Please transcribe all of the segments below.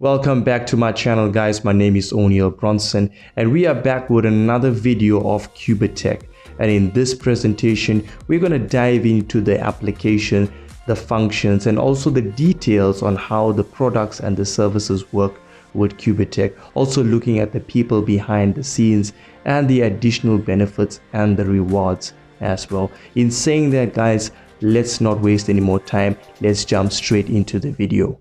Welcome back to my channel, guys. My name is Oneilbronsen and we are back with another video of Qubittech. And in this presentation, we're going to dive into the application, the functions, and also the details on how the products and the services work with Qubittech. Also looking at the people behind the scenes and the additional benefits and the rewards as well. In saying that, guys, let's not waste any more time. Let's jump straight into the video.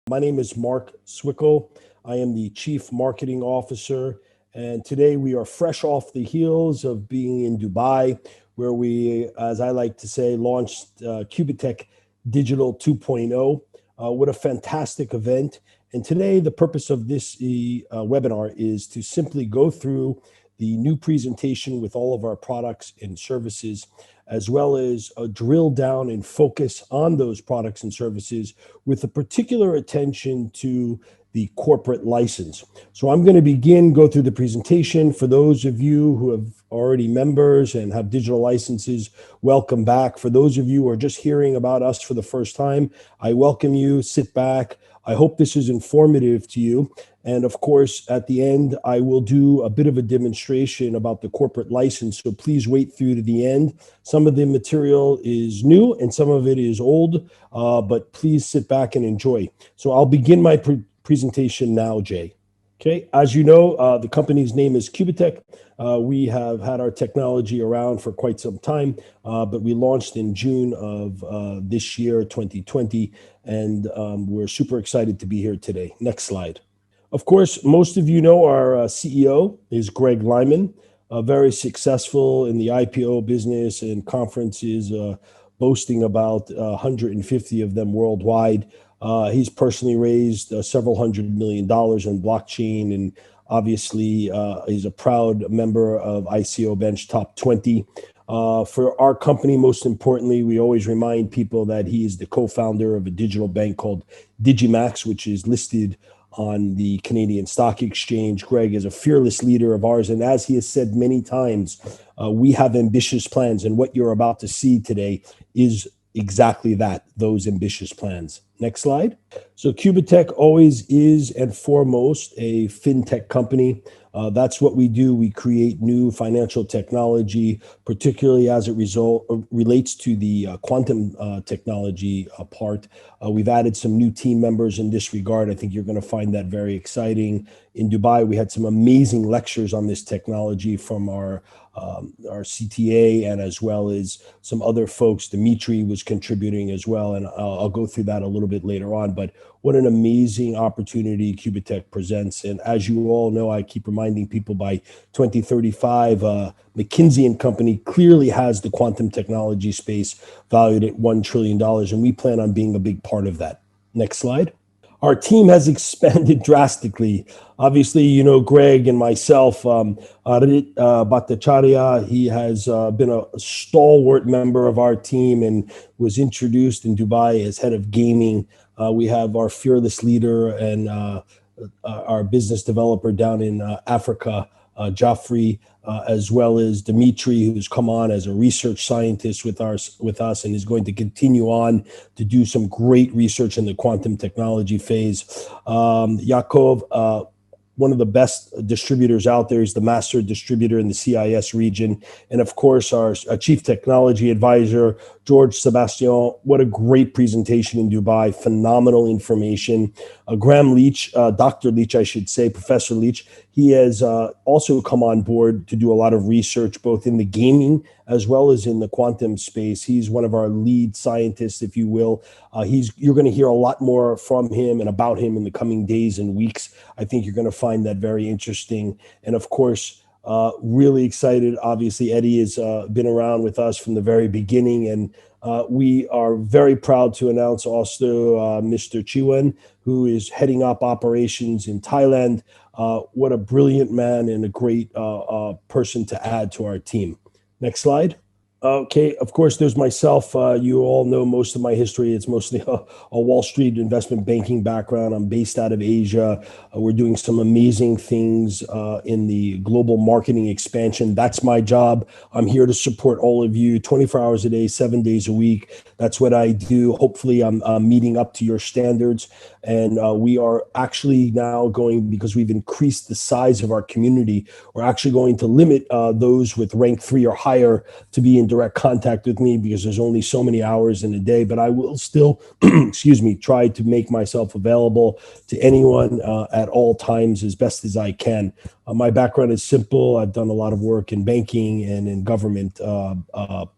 My name is Mark Swickel. I am the Chief Marketing Officer, and today we are fresh off the heels of being in Dubai, where we, as I like to say, launched Qubittech Digital 2.0. What a fantastic event. And today the purpose of this webinar is to simply go through the new presentation with all of our products and services, as well as drill down and focus on those products and services with a particular attention to the corporate license. So I'm going to go through the presentation. For those of you who have already members and have digital licenses, welcome back. For those of you who are just hearing about us for the first time, I welcome you. Sit back. I hope this is informative to you. And of course, at the end, I will do a bit of a demonstration about the corporate license. So please wait through to the end. Some of the material is new and some of it is old, but please sit back and enjoy. So I'll begin my presentation now, Jay. Okay, as you know, the company's name is Qubittech. We have had our technology around for quite some time, but we launched in June of this year, 2020, and we're super excited to be here today. Next slide. Of course, most of you know our CEO is Greg Lyman, very successful in the IPO business and conferences, boasting about 150 of them worldwide. He's personally raised several $100 million in blockchain, and obviously he's a proud member of ICO Bench Top 20. For our company, most importantly, we always remind people that he is the co-founder of a digital bank called Digimax, which is listed on the Canadian Stock Exchange. Greg is a fearless leader of ours, and as he has said many times, we have ambitious plans, and what you're about to see today is exactly that, those ambitious plans. Next slide. So Qubittech always is and foremost a fintech company. That's what we do. We create new financial technology, particularly as it relates to the quantum technology part. We've added some new team members in this regard. I think you're going to find that very exciting. In Dubai, we had some amazing lectures on this technology from our CTA, and as well as some other folks. Dimitri was contributing as well, and I'll go through that a little bit later on. But what an amazing opportunity Qubittech presents. And as you all know, I keep reminding people, by 2035, McKinsey & Company clearly has the quantum technology space valued at $1 trillion, and we plan on being a big part of that. Next slide. Our team has expanded drastically. Obviously, you know Greg and myself. Arit Bhattacharya, he has been a stalwart member of our team and was introduced in Dubai as head of gaming. We have our fearless leader and our business developer down in Africa, Joffrey, as well as Dimitri, who's come on as a research scientist with us and is going to continue on to do some great research in the quantum technology phase. Yakov, one of the best distributors out there. He's the master distributor in the CIS region. And of course, our chief technology advisor, George Sebastian. What a great presentation in Dubai. Phenomenal information. Graham Leach, Dr. Leach, I should say, Professor Leach, he has also come on board to do a lot of research, both in the gaming as well as in the quantum space. He's one of our lead scientists, if you will. You're going to hear a lot more from him and about him in the coming days and weeks. I think you're going to find that very interesting. And of course, really excited. Obviously, Eddie has been around with us from the very beginning, and we are very proud to announce also Mr. Chiwen, who is heading up operations in Thailand. What a brilliant man and a great person to add to our team. Next slide. Okay, of course, there's myself. You all know most of my history. It's mostly a Wall Street investment banking background. I'm based out of Asia. We're doing some amazing things in the global marketing expansion. That's my job. I'm here to support all of you 24 hours a day, 7 days a week. That's what I do. Hopefully, I'm meeting up to your standards. And we are actually now going, because we've increased the size of our community, we're actually going to limit those with rank 3 or higher to be in direct contact with me, because there's only so many hours in a day. But I will still, excuse me, try to make myself available to anyone at all times as best as I can. My background is simple. I've done a lot of work in banking and in government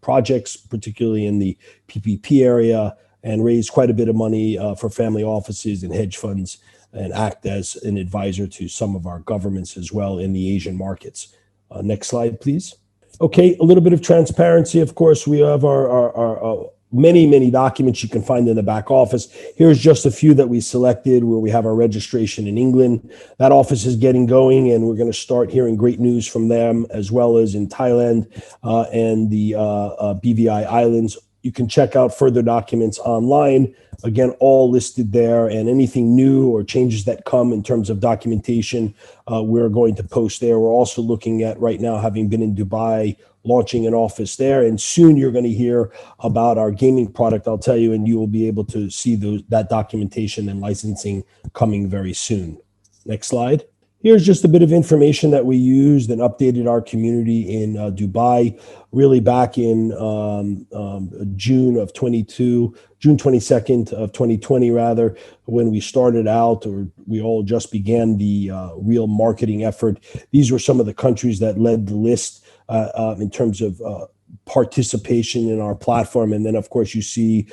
projects, particularly in the PPP area, and raised quite a bit of money for family offices and hedge funds, and act as an advisor to some of our governments as well in the Asian markets. Next slide, please. Okay, a little bit of transparency. Of course, we have our many documents you can find in the back office. Here's just a few that we selected where we have our registration in England. That office is getting going, and we're going to start hearing great news from them, as well as in Thailand and the BVI Islands. You can check out further documents online. Again, all listed there, and anything new or changes that come in terms of documentation, we're going to post there. We're also looking at right now, having been in Dubai, launching an office there. And soon you're going to hear about our gaming product, I'll tell you, and you will be able to see that documentation and licensing coming very soon. Next slide. Here's just a bit of information that we used and updated our community in Dubai, really back in June 22nd of 2020, rather, when we started out, or we all just began the real marketing effort. These were some of the countries that led the list in terms of participation in our platform. And then, of course, you see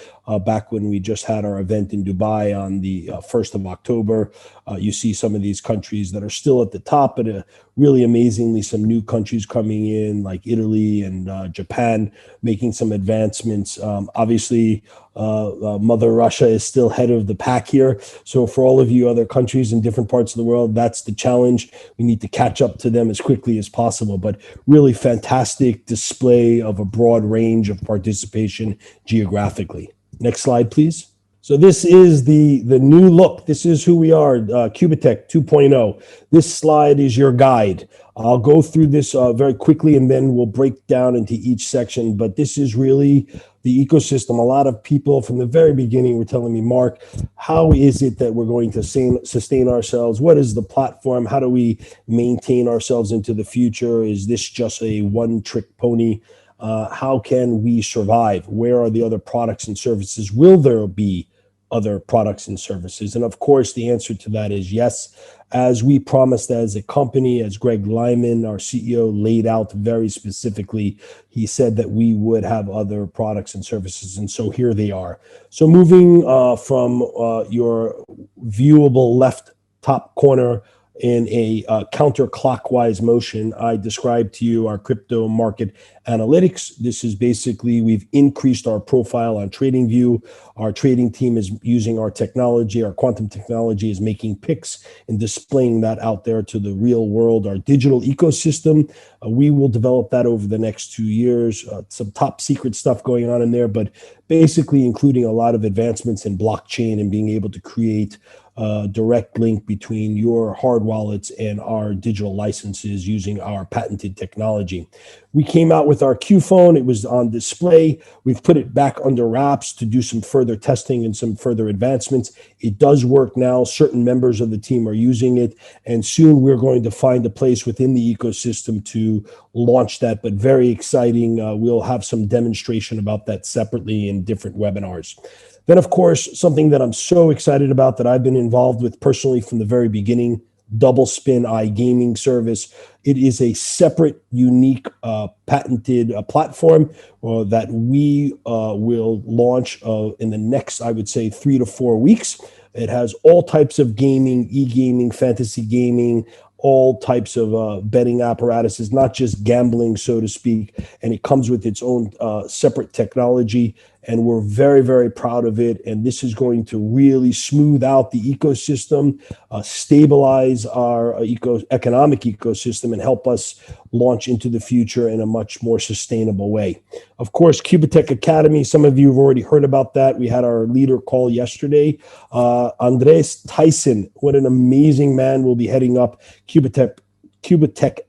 back when we just had our event in Dubai on the 1st of October, you see some of these countries that are still at the top, but really amazingly, some new countries coming in, like Italy and Japan, making some advancements. Obviously, Mother Russia is still head of the pack here. So for all of you other countries in different parts of the world, that's the challenge. We need to catch up to them as quickly as possible. But really fantastic display of a broad range of participation geographically. Next slide, please. So this is the new look. This is who we are, Qubittech 2.0. This slide is your guide. I'll go through this very quickly, and then we'll break down into each section. But this is really the ecosystem. A lot of people from the very beginning were telling me, Mark, how is it that we're going to sustain ourselves? What is the platform? How do we maintain ourselves into the future? Is this just a one-trick pony? How can we survive? Where are the other products and services? Will there be other products and services? And of course, the answer to that is yes. As we promised as a company, as Greg Lyman, our CEO, laid out very specifically, he said that we would have other products and services. And so here they are. So moving from your viewable left top corner in a counterclockwise motion, I described to you our crypto market analytics. This is basically, we've increased our profile on TradingView. Our trading team is using our technology. Our quantum technology is making picks and displaying that out there to the real world. Our digital ecosystem, we will develop that over the next 2 years. Some top secret stuff going on in there, but basically including a lot of advancements in blockchain and being able to create direct link between your hard wallets and our digital licenses using our patented technology. We came out with our Q phone. It was on display. We've put it back under wraps to do some further testing and some further advancements. It does work now. Certain members of the team are using it, and soon we're going to find a place within the ecosystem to launch that, but very exciting. We'll have some demonstration about that separately in different webinars. Then, of course, something that I'm so excited about that I've been involved with personally from the very beginning, Double Spin iGaming service. It is a separate, unique, patented platform that we will launch in the next, I would say, 3 to 4 weeks. It has all types of gaming, e-gaming, fantasy gaming, all types of betting apparatuses, not just gambling, so to speak. And it comes with its own separate technology. and we're very, very proud of it. And this is going to really smooth out the ecosystem, stabilize our economic ecosystem, and help us launch into the future in a much more sustainable way. Of course, Qubittech Academy, some of you have already heard about that. We had our leader call yesterday. Andres Tyson, what an amazing man, will be heading up Qubittech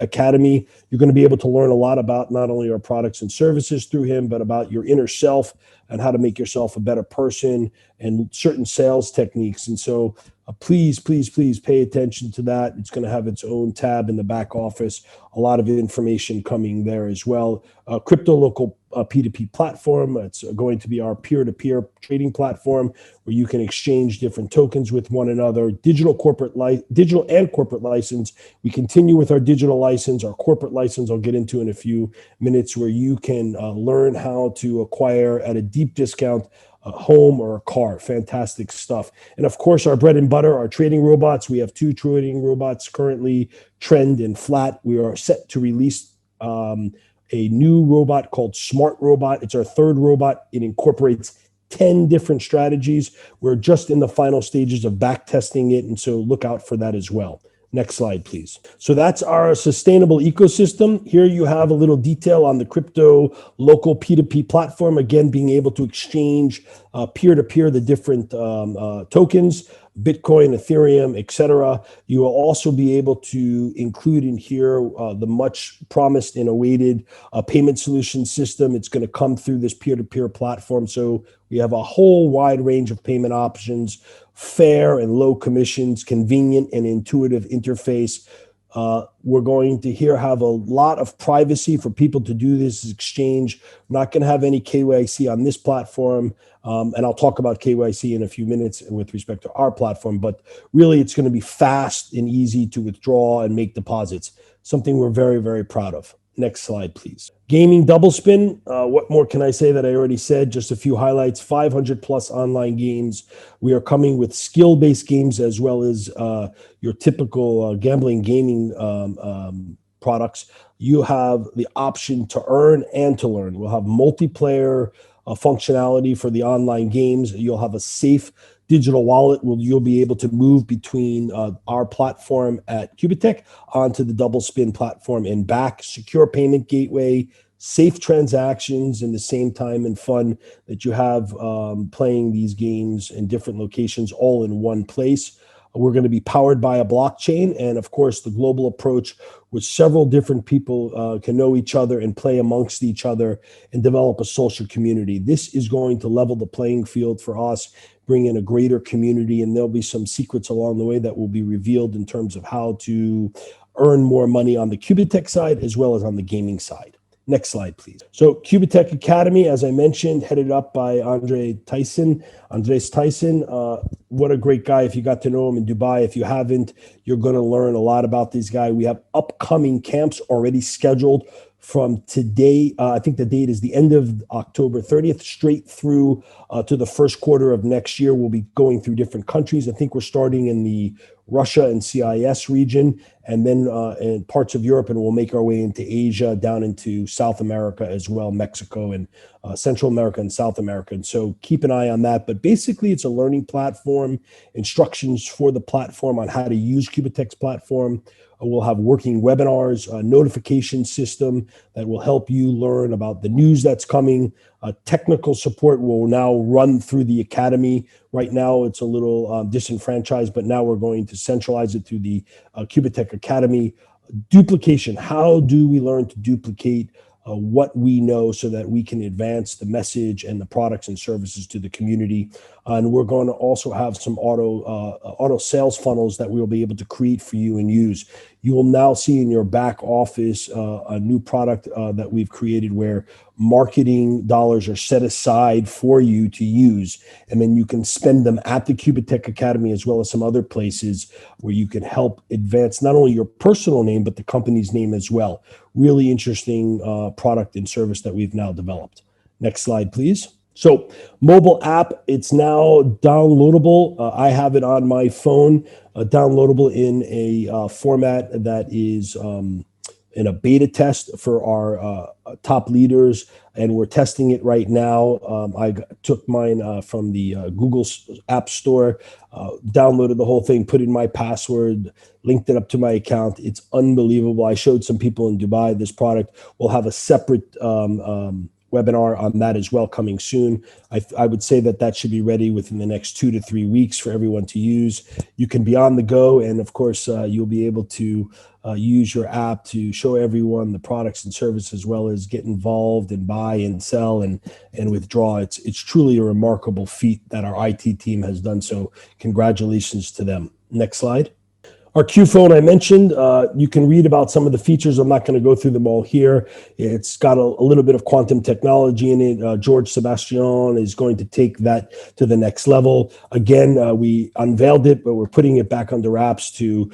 Academy. You're going to be able to learn a lot about not only our products and services through him, but about your inner self and how to make yourself a better person and certain sales techniques. And so please pay attention to that. It's going to have its own tab in the back office, a lot of information coming there as well. Crypto local P2P platform. It's going to be our peer-to-peer trading platform where you can exchange different tokens with one another. Digital and corporate license. We continue with our digital license. Our corporate license I'll get into in a few minutes, where you can learn how to acquire at a deep discount a home or a car. Fantastic stuff. And of course, our bread and butter, our trading robots. We have 2 trading robots currently, Trend and Flat. We are set to release a new robot called Smart Robot. It's our 3rd robot. It incorporates 10 different strategies. We're just in the final stages of back testing it, and so look out for that as well. Next slide, please. So that's our sustainable ecosystem. Here you have a little detail on the crypto local P2P platform. Again, being able to exchange peer-to-peer the different tokens, Bitcoin, Ethereum, etc. You will also be able to include in here the much promised and awaited payment solution system. It's going to come through this peer-to-peer platform. So we have a whole wide range of payment options, fair and low commissions, convenient and intuitive interface. We're going to here have a lot of privacy for people to do this exchange. We're not going to have any KYC on this platform. And I'll talk about KYC in a few minutes with respect to our platform, but really it's going to be fast and easy to withdraw and make deposits, something we're very, very proud of. Next slide, please. Gaming double spin. What more can I say that I already said? Just a few highlights. 500 plus online games. We are coming with skill-based games as well as your typical gambling gaming products. You have the option to earn and to learn. We'll have multiplayer functionality for the online games. You'll have a safe digital wallet where you'll be able to move between our platform at Qubittech onto the double spin platform and back. Secure payment gateway, safe transactions in the same time and fun that you have playing these games in different locations all in one place. We're going to be powered by a blockchain, and of course the global approach, which several different people can know each other and play amongst each other and develop a social community. This is going to level the playing field for us, bring in a greater community, and there'll be some secrets along the way that will be revealed in terms of how to earn more money on the Qubittech side as well as on the gaming side. Next slide, please. So Qubittech Academy, as I mentioned, headed up by Andres Tyson. What a great guy. If you got to know him in Dubai, if you haven't, you're going to learn a lot about this guy. We have upcoming camps already scheduled from today. I think the date is the end of October 30th, straight through to the first quarter of next year. We'll be going through different countries. I think we're starting in the Russia and CIS region, and then in parts of Europe, and we'll make our way into Asia, down into South America as well, Mexico and Central America and South America. And so keep an eye on that. But basically, it's a learning platform, instructions for the platform on how to use Qubittech's platform. We'll have working webinars, a notification system that will help you learn about the news that's coming. Technical support will now run through the academy. Right now, it's a little disenfranchised, but now we're going to centralize it through the Qubittech Academy. Duplication. How do we learn to duplicate what we know so that we can advance the message and the products and services to the community? And we're going to also have some auto sales funnels that we'll be able to create for you and use. You will now see in your back office a new product that we've created where marketing dollars are set aside for you to use, and then you can spend them at the Qubittech Academy as well as some other places where you can help advance not only your personal name but the company's name as well. Really interesting product and service that we've now developed. Next slide, please. So mobile app, it's now downloadable. I have it on my phone, downloadable in a format that is in a beta test for our top leaders, and we're testing it right now. I took mine from the Google App Store, downloaded the whole thing, put in my password, linked it up to my account. It's unbelievable. I showed some people in Dubai this product. We'll have a separate webinar on that as well coming soon. I would say that should be ready within the next 2 to 3 weeks for everyone to use. You can be on the go, and of course, you'll be able to use your app to show everyone the products and services, as well as get involved and buy and sell and withdraw. It's truly a remarkable feat that our IT team has done. So congratulations to them. Next slide. Our Q phone I mentioned, you can read about some of the features. I'm not going to go through them all here. It's got a little bit of quantum technology in it. George Sebastian is going to take that to the next level. Again, we unveiled it, but we're putting it back under wraps to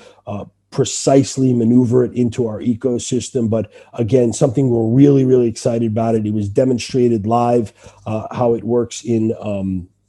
precisely maneuver it into our ecosystem. But again, something we're really, really excited about it. It was demonstrated live how it works in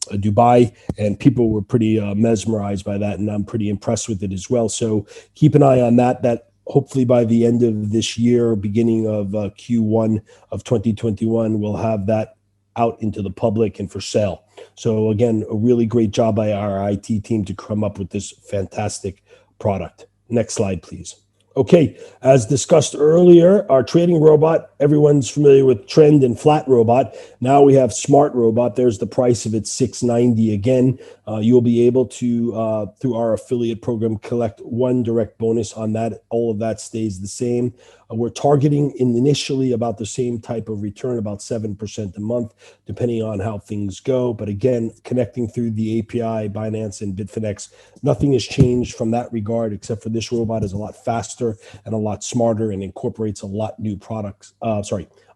Dubai, and people were pretty mesmerized by that, and I'm pretty impressed with it as well. So keep an eye on that. That hopefully by the end of this year, beginning of Q1 of 2021, we'll have that out into the public and for sale. So again, a really great job by our IT team to come up with this fantastic product. Next slide, please. Okay, as discussed earlier, our trading robot, everyone's familiar with Trend and Flat Robot. Now we have Smart Robot. There's the price of it, $690. Again, you'll be able to, through our affiliate program, collect one direct bonus on that. All of that stays the same. We're targeting initially about the same type of return, about 7% a month, depending on how things go. But again, connecting through the API, Binance and Bitfinex, nothing has changed from that regard, except for this robot is a lot faster and a lot smarter and incorporates a lot new products. A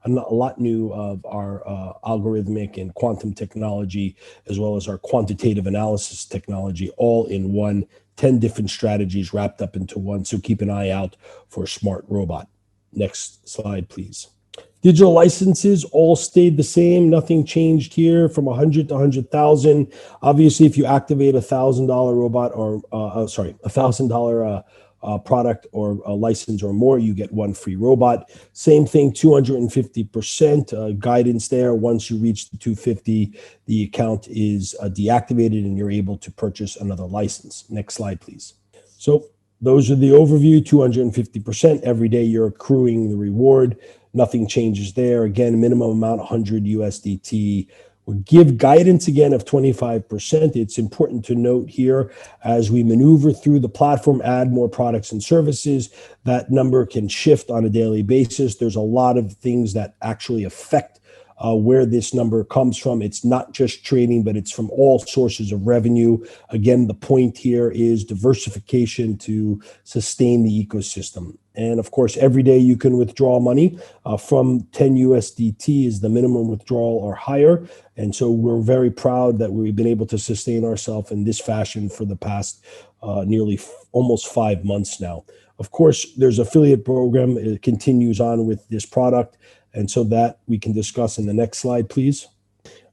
lot new of our algorithmic and quantum technology, as well as our quantitative analysis technology, all in one, 10 different strategies wrapped up into one. So keep an eye out for Smart Robot. Next slide, please. Digital licenses all stayed the same. Nothing changed here from 100 to 100,000. Obviously, if you activate $1,000 robot or $1,000 product or a license or more, you get one free robot. Same thing, 250% guidance there. Once you reach the 250, the account is deactivated and you're able to purchase another license. Next slide, please. So those are the overview, 250%. Every day you're accruing the reward. Nothing changes there. Again, minimum amount, 100 USDT. We give guidance again of 25%. It's important to note here, as we maneuver through the platform, add more products and services, that number can shift on a daily basis. There's a lot of things that actually affect where this number comes from. It's not just trading, but it's from all sources of revenue. Again, the point here is diversification to sustain the ecosystem. And of course, every day you can withdraw money from 10 USDT is the minimum withdrawal or higher. And so we're very proud that we've been able to sustain ourselves in this fashion for the past nearly almost 5 months now. Of course, there's affiliate program. It continues on with this product. And so that we can discuss in the next slide, please.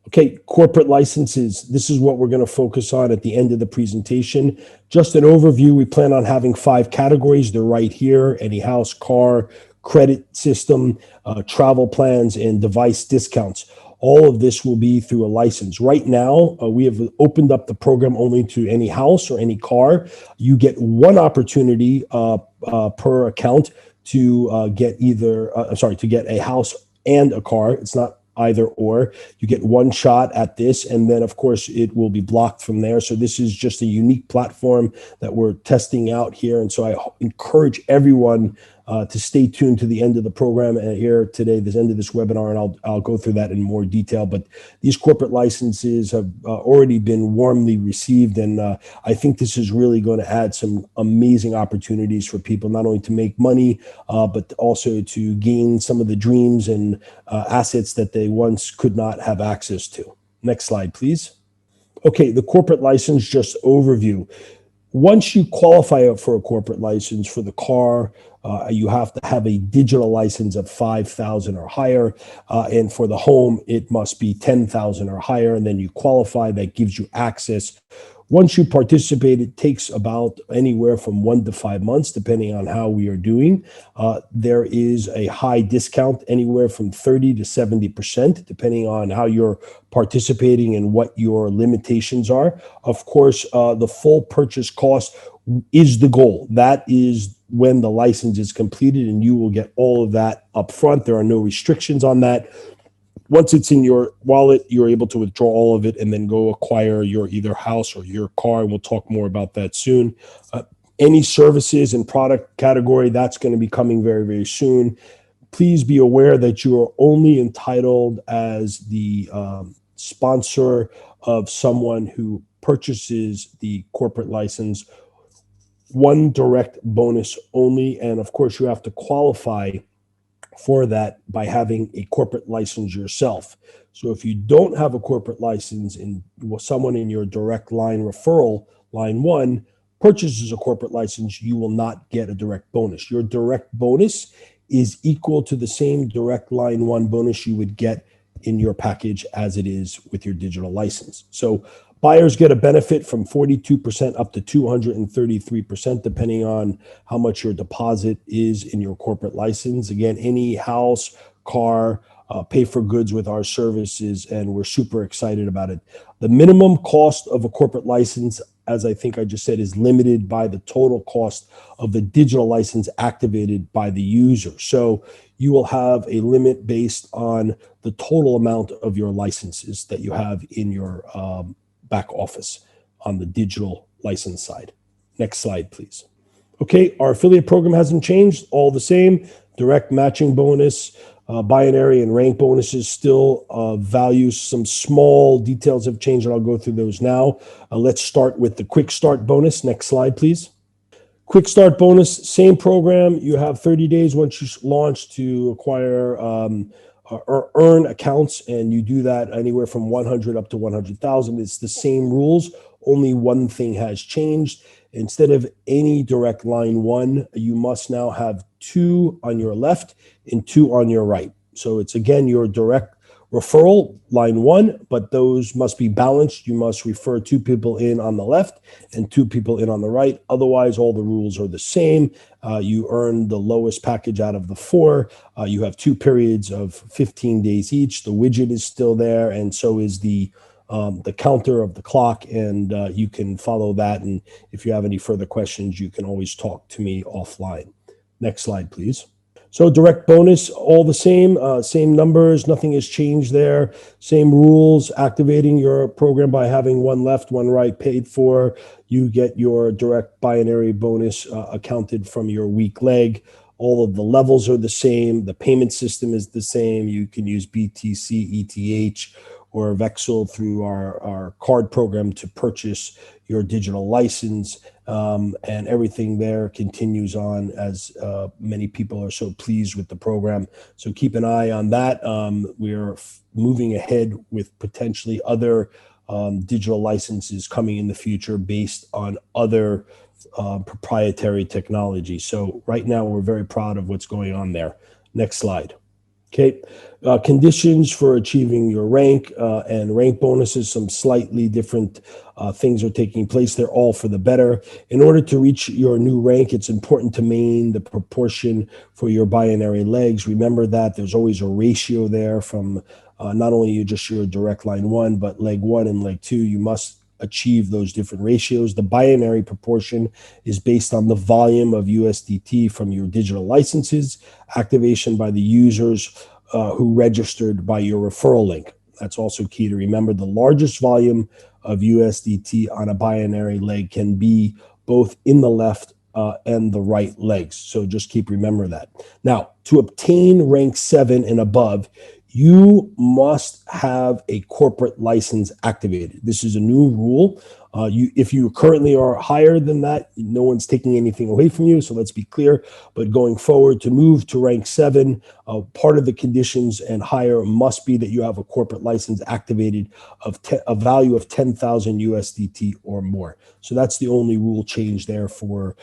Okay, corporate licenses. This is what we're going to focus on at the end of the presentation. Just an overview. We plan on having 5 categories. They're right here: any house, car, credit system, travel plans, and device discounts. All of this will be through a license. Right now, we have opened up the program only to any house or any car. You get one opportunity per account to get to get a house and a car. It's not either or. You get one shot at this, and then of course it will be blocked from there. So this is just a unique platform that we're testing out here. And so I encourage everyone to stay tuned to the end of the program here today, this end of this webinar, and I'll go through that in more detail. But these corporate licenses have already been warmly received, and I think this is really going to add some amazing opportunities for people, not only to make money, but also to gain some of the dreams and assets that they once could not have access to. Next slide, please. Okay, the corporate license, just overview. Once you qualify for a corporate license for the car, you have to have a digital license of 5,000 or higher. And for the home, it must be 10,000 or higher. And then you qualify. That gives you access Once you participate, it takes about anywhere from 1 to 5 months, depending on how we are doing. There is a high discount, anywhere from 30 to 70%, depending on how you're participating and what your limitations are. Of course, the full purchase cost is the goal. That is when the license is completed, and you will get all of that up front. There are no restrictions on that. Once it's in your wallet, you're able to withdraw all of it and then go acquire your either house or your car. We'll talk more about that soon. Any services and product category, that's going to be coming very, very soon. Please be aware that you are only entitled as the sponsor of someone who purchases the corporate license, one direct bonus only. And of course, you have to qualify for that by having a corporate license yourself. So if you don't have a corporate license and someone in your direct line referral, line one, purchases a corporate license, you will not get a direct bonus. Your direct bonus is equal to the same direct line one bonus you would get in your package as it is with your digital license. So buyers get a benefit from 42% up to 233%, depending on how much your deposit is in your corporate license. Again, any house, car, pay for goods with our services, and we're super excited about it. The minimum cost of a corporate license, as I think I just said, is limited by the total cost of the digital license activated by the user. So you will have a limit based on the total amount of your licenses that you have in your back office on the digital license side. Next slide, please. Okay, our affiliate program hasn't changed, all the same. Direct matching bonus, binary and rank bonuses still values. Some small details have changed, and I'll go through those now. Let's start with the quick start bonus. Next slide, please. Quick start bonus, same program. You have 30 days once you launch to acquire or earn accounts, and you do that anywhere from 100 up to 100,000. It's the same rules. Only one thing has changed. Instead of any direct line one, you must now have 2 on your left and 2 on your right. So it's again your direct referral, line one, but those must be balanced. You must refer 2 people in on the left and 2 people in on the right. Otherwise, all the rules are the same. You earn the lowest package out of the 4. You have 2 periods of 15 days each. The widget is still there, and so is the counter of the clock, and you can follow that. And if you have any further questions, you can always talk to me offline. Next slide, please. So direct bonus, all the same numbers, nothing has changed there. Same rules, activating your program by having 1 left, 1 right paid for. You get your direct binary bonus accounted from your weak leg. All of the levels are the same. The payment system is the same. You can use BTC, ETH, or Vexel through our card program to purchase your digital license. And everything there continues on, as many people are so pleased with the program. So keep an eye on that. We're moving ahead with potentially other digital licenses coming in the future based on other proprietary technology. So right now, we're very proud of what's going on there. Next slide. Okay, conditions for achieving your rank and rank bonuses, some slightly different things are taking place. They're all for the better. In order to reach your new rank, it's important to maintain the proportion for your binary legs. Remember that there's always a ratio there from not only just your direct line one, but leg 1 and leg 2. You must achieve those different ratios. The binary proportion is based on the volume of USDT from your digital licenses, activation by the users who registered by your referral link. That's also key to remember. The largest volume of USDT on a binary leg can be both in the left and the right legs. So just remember that. Now, to obtain rank 7 and above, you must have a corporate license activated. This is a new rule. If you currently are higher than that, no one's taking anything away from you. So let's be clear. But going forward, to move to rank 7, part of the conditions and higher must be that you have a corporate license activated of a value of 10,000 USDT or more. So that's the only rule change there for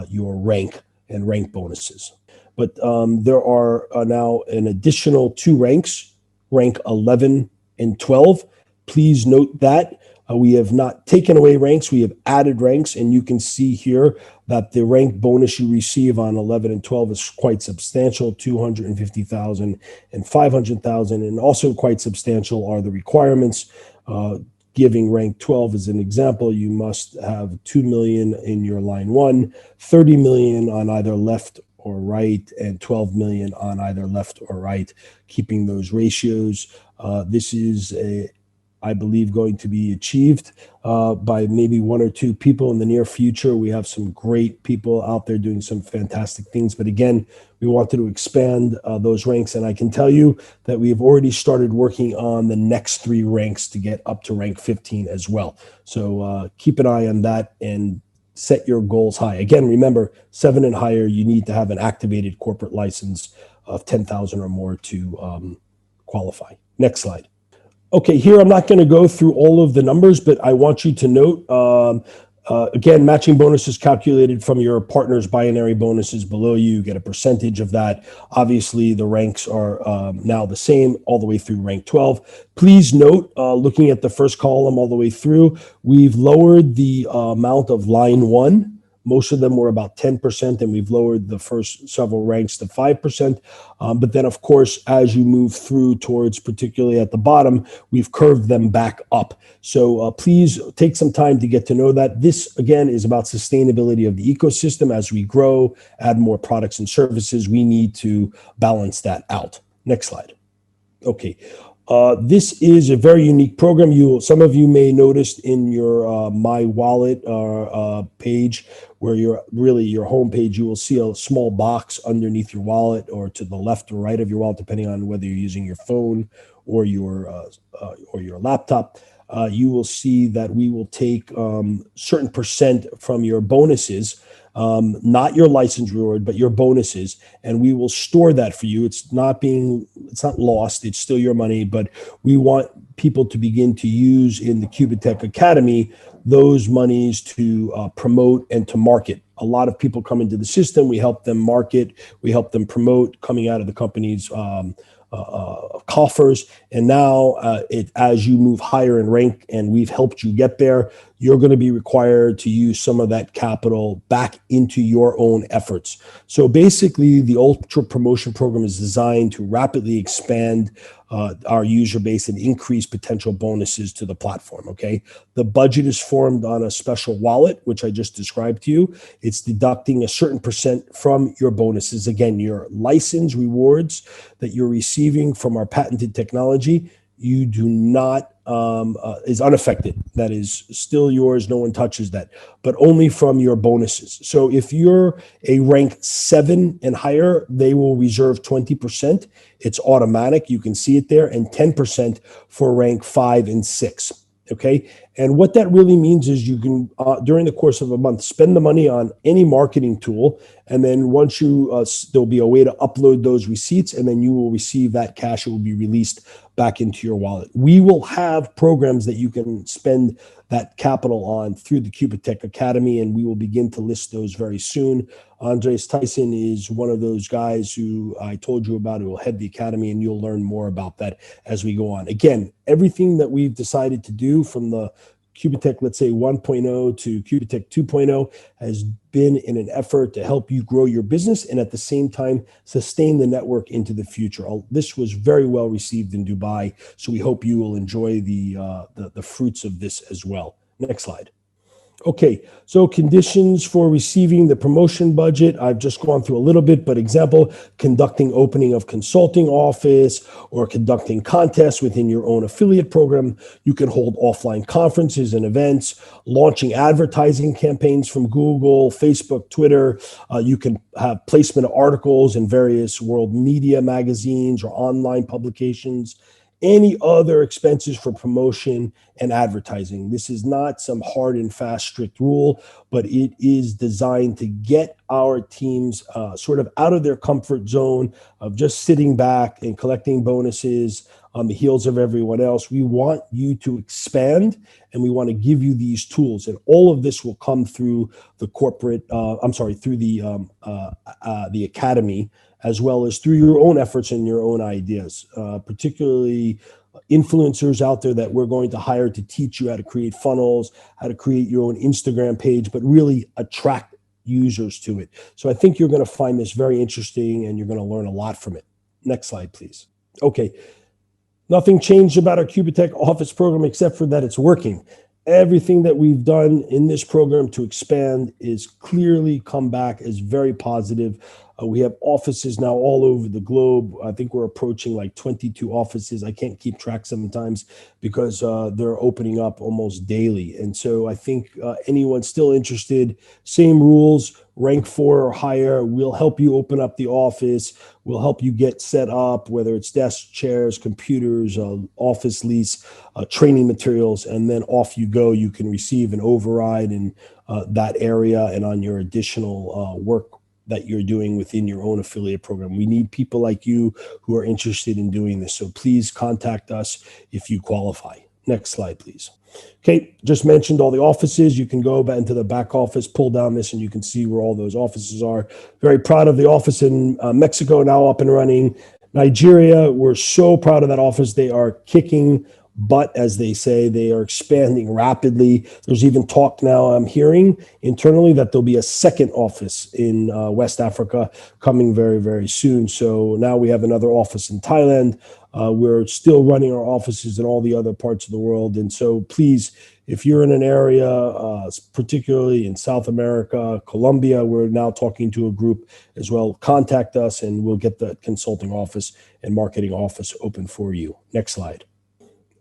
your rank and rank bonuses. But there are now an additional 2 ranks, rank 11 and 12. Please note that We have not taken away ranks, we have added ranks, and you can see here that the rank bonus you receive on 11 and 12 is quite substantial, 250,000 and 500,000, and also quite substantial are the requirements. Giving rank 12 as an example, you must have 2 million in your line 1, 30 million on either left or right, and 12 million on either left or right, keeping those ratios. This is, I believe, going to be achieved by maybe one or two people in the near future. We have some great people out there doing some fantastic things. But again, we wanted to expand those ranks. And I can tell you that we have already started working on the next 3 ranks to get up to rank 15 as well. So keep an eye on that and set your goals high. Again, remember, 7 and higher, you need to have an activated corporate license of 10,000 or more to qualify. Next slide. Okay, here I'm not going to go through all of the numbers, but I want you to note, again, matching bonus is calculated from your partner's binary bonuses below you. You get a percentage of that. Obviously, the ranks are now the same all the way through rank 12. Please note, looking at the first column all the way through, we've lowered the amount of line 1. Most of them were about 10%, and we've lowered the first several ranks to 5%. But then, of course, as you move through towards, particularly at the bottom, we've curved them back up. So please take some time to get to know that. This, again, is about sustainability of the ecosystem. As we grow, add more products and services, we need to balance that out. Next slide. Okay. This is a very unique program. Some of you may notice in your My Wallet page, where your home page, you will see a small box underneath your wallet, or to the left or right of your wallet, depending on whether you're using your phone or your laptop. You will see that we will take certain percent from your bonuses. Not your license reward, but your bonuses, and we will store that for you. It's not lost. It's still your money, but we want people to begin to use in the Qubittech Academy those monies to promote and to market. A lot of people come into the system. We help them market. We help them promote coming out of the company's coffers. And now as you move higher in rank, and we've helped you get there, you're going to be required to use some of that capital back into your own efforts. So basically, the Ultra Promotion Program is designed to rapidly expand our user base and increase potential bonuses to the platform, okay? The budget is formed on a special wallet, which I just described to you. It's deducting a certain percent from your bonuses. Again, your license rewards that you're receiving from our patented technology, you do not, is unaffected. That is still yours. No one touches that, but only from your bonuses. So if you're a rank 7 and higher, they will reserve 20%. It's automatic. You can see it there, and 10% for rank 5 and 6. Okay. And what that really means is you can, during the course of a month, spend the money on any marketing tool. And then once there'll be a way to upload those receipts, and then you will receive that cash. It will be released back into your wallet. We will have programs that you can spend that capital on through the Qubittech Academy, and we will begin to list those very soon. Andres Tyson is one of those guys who I told you about, who will head the Academy, and you'll learn more about that as we go on. Again, everything that we've decided to do from the Qubittech, let's say 1.0 to Qubittech 2.0, has been in an effort to help you grow your business and at the same time sustain the network into the future. This was very well received in Dubai, so we hope you will enjoy the fruits of this as well. Next slide. Okay, so conditions for receiving the promotion budget, I've just gone through a little bit, but example, conducting opening of consulting office or conducting contests within your own affiliate program. You can hold offline conferences and events, launching advertising campaigns from Google, Facebook, Twitter. You can have placement of articles in various world media magazines or online publications. Any other expenses for promotion and advertising. This is not some hard and fast strict rule, but it is designed to get our teams sort of out of their comfort zone of just sitting back and collecting bonuses on the heels of everyone else. We want you to expand, and we want to give you these tools, and all of this will come through the through the academy, as well as through your own efforts and your own ideas. Particularly, influencers out there that we're going to hire to teach you how to create funnels, how to create your own Instagram page, but really attract users to it. So I think you're going to find this very interesting and you're going to learn a lot from it. Next slide, please. Okay. Nothing changed about our Qubittech office program except for that it's working. Everything that we've done in this program to expand is clearly come back as very positive. We have offices now all over the globe. I think we're approaching like 22 offices. I can't keep track sometimes because they're opening up almost daily. And so I think anyone still interested, same rules, rank 4 or higher. We'll help you open up the office. We'll help you get set up, whether it's desks, chairs, computers, office lease, training materials, and then off you go. You can receive an override in that area and on your additional work that you're doing within your own affiliate program. We need people like you who are interested in doing this. So please contact us if you qualify. Next slide, please. Okay, just mentioned all the offices. You can go back into the back office, pull down this, and you can see where all those offices are. Very proud of the office in Mexico, now up and running. Nigeria, we're so proud of that office. They are kicking butt, as they say. They are expanding rapidly. There's even talk now I'm hearing internally that there'll be a second office in West Africa coming very, very soon. So now we have another office in Thailand. We're still running our offices in all the other parts of the world. And so please, if you're in an area, particularly in South America, Colombia, we're now talking to a group as well. Contact us and we'll get the consulting office and marketing office open for you. Next slide.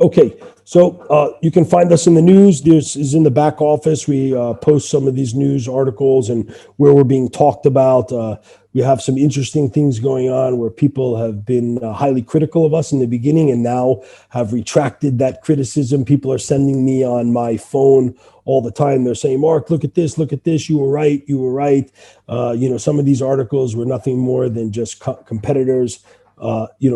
Okay, so you can find us in the news. This is in the back office. We post some of these news articles and where we're being talked about. We have some interesting things going on where people have been highly critical of us in the beginning and now have retracted that criticism. People are sending me on my phone all the time. They're saying, Mark, look at this, you were right, you were right. Some of these articles were nothing more than just competitors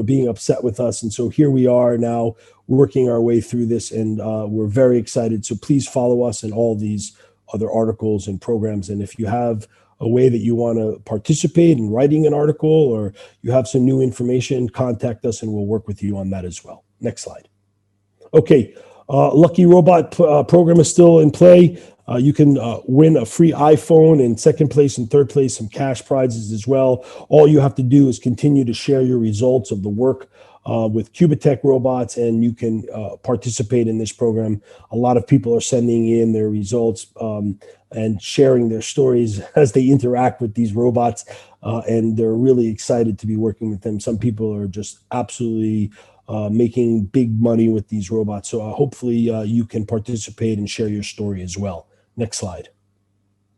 being upset with us. And so here we are now working our way through this, and we're very excited. So please follow us in all these other articles and programs. And if you have a way that you want to participate in writing an article or you have some new information, contact us and we'll work with you on that as well. Next slide. Okay, Lucky Robot program is still in play. You can win a free iPhone, and second place and third place some cash prizes as well. All you have to do is continue to share your results of the work with Qubittech robots, and you can participate in this program. A lot of people are sending in their results and sharing their stories as they interact with these robots, and they're really excited to be working with them. Some people are just absolutely making big money with these robots. So hopefully you can participate and share your story as well. Next slide.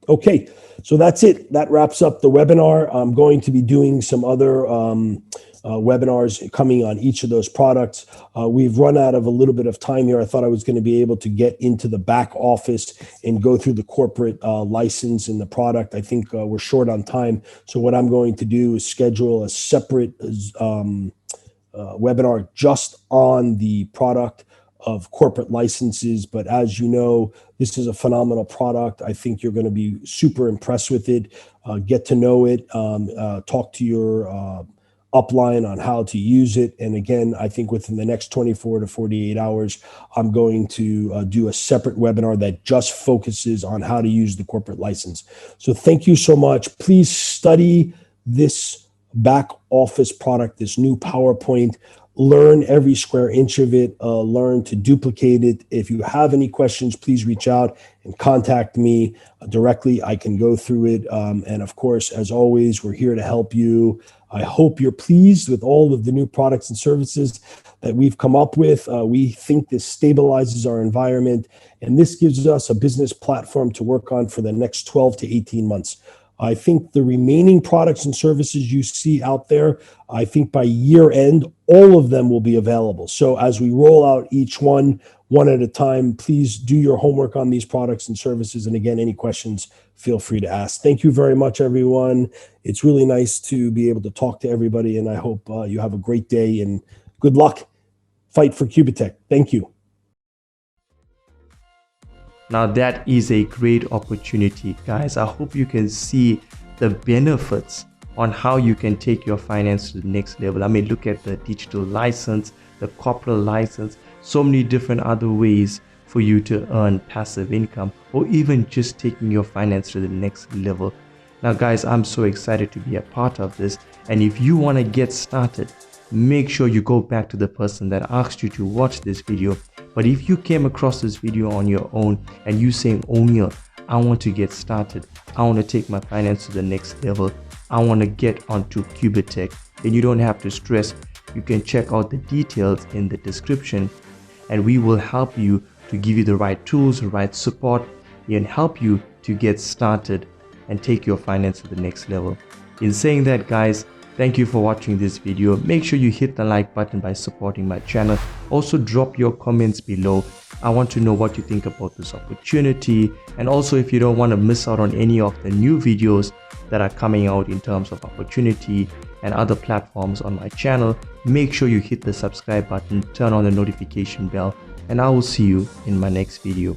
Okay, so that's it. That wraps up the webinar. I'm going to be doing some other webinars coming on each of those products. We've run out of a little bit of time here. I thought I was going to be able to get into the back office and go through the corporate license and the product. I think we're short on time. So what I'm going to do is schedule a separate webinar just on the product of corporate licenses. But as you know, this is a phenomenal product. I think you're going to be super impressed with it. Get to know it, talk to your upline on how to use it. And again, I think within the next 24 to 48 hours, I'm going to do a separate webinar that just focuses on how to use the corporate license. So thank you so much. Please study this back office product, this new PowerPoint. Learn every square inch of it, learn to duplicate it. If you have any questions, please reach out and contact me directly. I can go through it. And of course, as always, we're here to help you. I hope you're pleased with all of the new products and services that we've come up with. We think this stabilizes our environment, and this gives us a business platform to work on for the next 12 to 18 months. I think the remaining products and services you see out there, I think by year end, all of them will be available. So as we roll out each one at a time, please do your homework on these products and services. And again, any questions, feel free to ask. Thank you very much, everyone. It's really nice to be able to talk to everybody, and I hope you have a great day and good luck. Fight for Qubittech. Thank you. Now that is a great opportunity, guys. I hope you can see the benefits on how you can take your finance to the next level. I mean, look at the digital license, the corporate license, so many different other ways for you to earn passive income, or even just taking your finance to the next level. Now guys, I'm so excited to be a part of this, and if you want to get started, make sure you go back to the person that asked you to watch this video. But if you came across this video on your own and you saying, O'Neil, I want to get started, I want to take my finance to the next level, I want to get onto Qubittech, then you don't have to stress. You can check out the details in the description, and we will help you to give you the right tools, the right support, and help you to get started and take your finance to the next level. In saying that, guys, thank you for watching this video. Make sure you hit the like button by supporting my channel. Also drop your comments below. I want to know what you think about this opportunity, and also if you don't want to miss out on any of the new videos that are coming out in terms of opportunity and other platforms on my channel, make sure you hit the subscribe button, turn on the notification bell, and I will see you in my next video.